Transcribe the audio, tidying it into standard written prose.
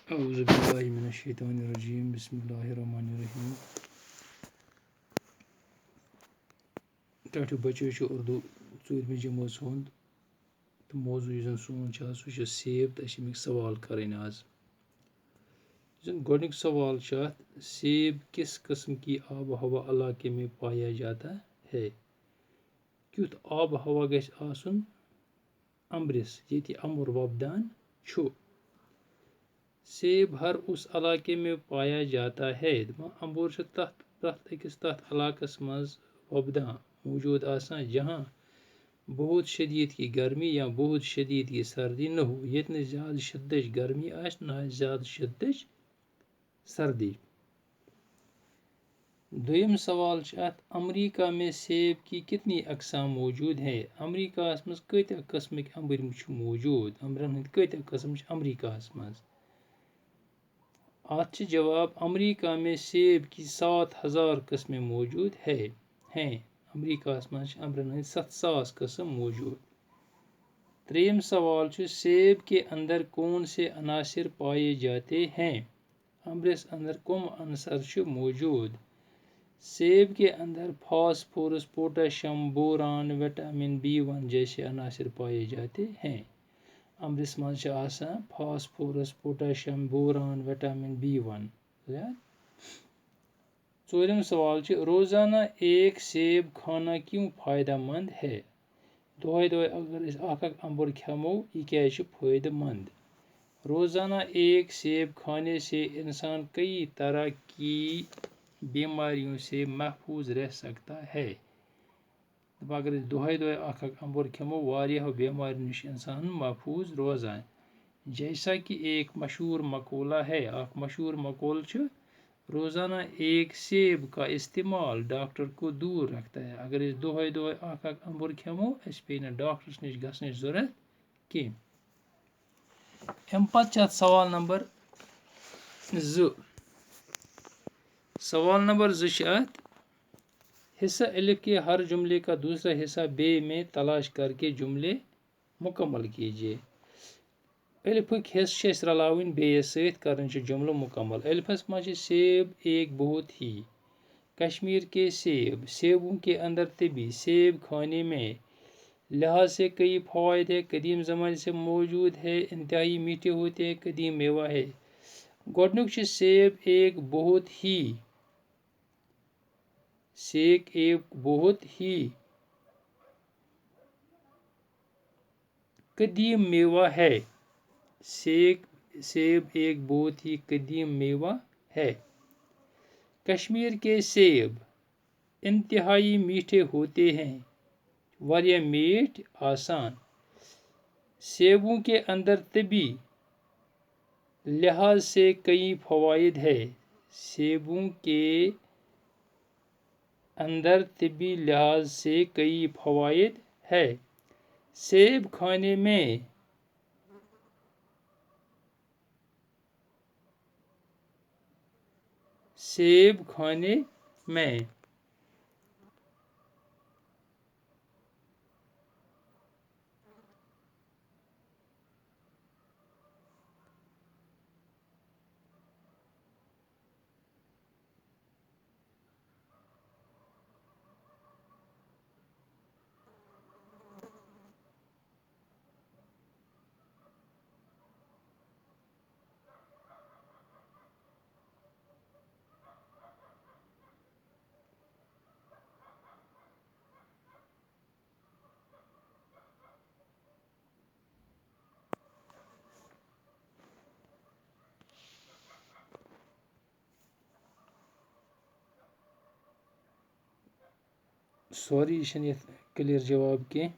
औज़ुबिल्लाहिमिनश्शैतानिर्रजीम बिस्मिल्लाहिर्रहमानिर्रहीम। टाटू बच्चे उर्दू 4वीं जमात हुंद तो मौजू यह सोन सह सेब तो अमिक सवाल करें आज। गोडनिक सवाल सेब किस किस्म की आब हवा इलाके में पाया जाता है? क्युत आब हवा गछ आसुन अम्बरिस ये अम्बर वपदान छु। सेब हर उस इलाके में पाया जाता है। अम्बर प्रत अकिस तथ इलाकस मज वपदान मौजूद आसान जहाँ बहुत शदीद की गर्मी या बहुत शदीद की सर्दी न हो। ये ज़्यादा शिद्दत गर्मी आस न ज़्यादा शिद्दत सर्दी। दुयम सवाल अमरीका में सेब की कितनी अकसाम मौजूद है? अमरीका मज कत्या किस्मक अम्बर मौजूद? अम्बरन हंद कत्या किस्म अमरीका मज? अत जवाब अमरीका में सेब की 7000 किस्में मौजूद हैं। अमरीका मज अम्बरन हंद 7000 किस्म मौजूद। त्रेयम सवाल सेब के अंदर कौन से अनासर पाए जाते हैं? अम्बरस अंदर कम अनसर मौजूद? सेब के अंदर phosphorus, potassium, boron, vitamin B1 जैसे अनासर पाए जाते हैं। अम्बरस मज phosphorus, potassium, boron, vitamin B1। चौदहम सवाल रोजाना एक सेब खाना क्यों फायदेमंद है? दोहे अगर अम्बर खेमो यह क्या फायदेमंद? रोजाना एक सेब खाने से इंसान कई तरह की बीमारियों से महफूज रह सकता है। अगर दोहे अम्बर खेमो वारियाहो बीमारियों निश इंसान महफूज रोजान। जैसा कि एक मशहूर मकूला है, रोजाना एक सेब का इस्तेमाल डॉक्टर को दूर रखता है। अगर दोहे अम्बर खेमो अस पे डॉक्टरस निश गसनच जरूरत कह। सवाल नंबर 2। सवाल नंबर 2 हिस्सा अलिफ के हर जुमले का दूसरा हिस्सा बे में तलाश करके जुमले मुकम्मल कीजिए। अलिफक हिस्से रलावन बे सहित करन जुमलो मुकम्मल। अलिफस मज सेब एक बहुत ही, कश्मीर के सेब, सेबों के अंदर तभी, सेब खाने में, लिहाज से कई फवायद है, कदीम ज़माने से मौजूद है, इंतहाई मीठे होते हैं, कदीम मेवा है। गोडनुक सेब एक बहुत ही, सेब एक बहुत ही कदीम मेवा है। सेब एक बहुत ही कदीम मेवा है। कश्मीर के सेब इंतहाई मीठे होते हैं, वारिया मीठ आसान। सेबों के अंदर तभी लिहाज से कई फवायद है। सेबों के अंदर तिब्बी लिहाज से कई फवायद है। सेब खाने में सॉरी यह क्लियर जवाब कह।